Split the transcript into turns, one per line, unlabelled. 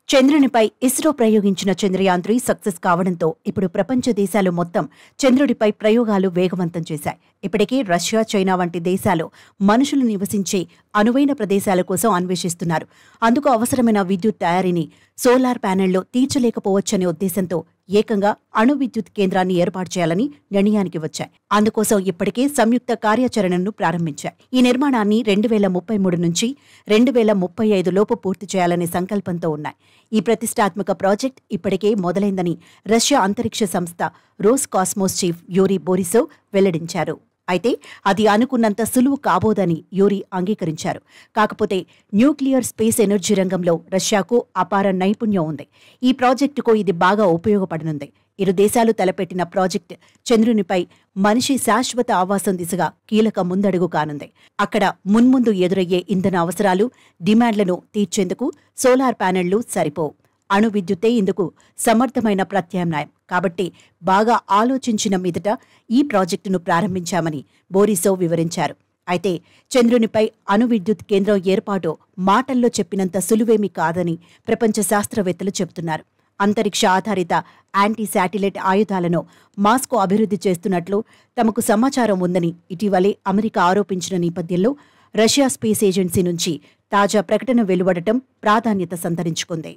చంద్రునిపై ఇస్రో ప్రయోగించిన చంద్రయాన్-3 సక్సెస్ కావడంతో ఇప్పుడు ప్రపంచ దేశాలు మొత్తం చంద్రుడిపై ప్రయోగాలు వేగవంతం చేశాయి. ఇప్పటికే రష్యా, చైనా వంటి దేశాలు మనుషులు నివసించే అనువైన ప్రదేశాల కోసం అన్వేషిస్తున్నారు. అందుకు అవసరమైన విద్యుత్ తయారీని సోలార్ ప్యానెల్లో తీర్చలేకపోవచ్చనే ఉద్దేశంతో ఏకంగా అణు విద్యుత్ కేంద్రాన్ని ఏర్పాటు చేయాలని నిర్ణయానికి వచ్చాయి. అందుకోసం ఇప్పటికే సంయుక్త కార్యాచరణను ప్రారంభించాయి. ఈ నిర్మాణాన్ని 2033 నుంచి 2035 లోపు పూర్తి చేయాలనే సంకల్పంతో ఉన్నాయి. ఈ ప్రతిష్టాత్మక ప్రాజెక్ట్ ఇప్పటికే మొదలైందని రష్యా అంతరిక్ష సంస్థ రోస్కాస్మోస్ చీఫ్ యూరీ బోరిసోవ్ వెల్లడించారు. అయితే అది అనుకున్నంత సులువు కాబోదని యూరీ అంగీకరించారు. కాకపోతే న్యూక్లియర్ స్పేస్ ఎనర్జీ రంగంలో రష్యాకు అపార నైపుణ్యం ఉంది. ఈ ప్రాజెక్టుకు ఇది బాగా ఉపయోగపడనుంది. ఇరు దేశాలు తలపెట్టిన ప్రాజెక్ట్ చంద్రునిపై మనిషి శాశ్వత ఆవాసం దిశగా కీలక ముందడుగు కానుంది. అక్కడ మున్ముందు ఎదురయ్యే ఇంధన అవసరాలు, డిమాండ్లను తీర్చేందుకు సోలార్ ప్యానెళ్లు సరిపోవు. అణు విద్యుత్తే ఇందుకు సమర్థమైన ప్రత్యామ్నాయం. కాబట్టి బాగా ఆలోచించిన మీదట ఈ ప్రాజెక్టును ప్రారంభించామని బోరిసోవ్ వివరించారు. అయితే చంద్రునిపై అణు విద్యుత్ కేంద్రం ఏర్పాటు మాటల్లో చెప్పినంత సులువేమీ కాదని ప్రపంచ శాస్త్రవేత్తలు చెబుతున్నారు. అంతరిక్ష ఆధారిత యాంటీ శాటిలైట్ ఆయుధాలను మాస్కో అభివృద్ధి చేస్తున్నట్లు తమకు సమాచారం ఉందని ఇటీవలే అమెరికా ఆరోపించిన నేపథ్యంలో రష్యా స్పేస్ ఏజెన్సీ నుంచి తాజా ప్రకటన వెలువడటం ప్రాధాన్యత సంతరించుకుంది.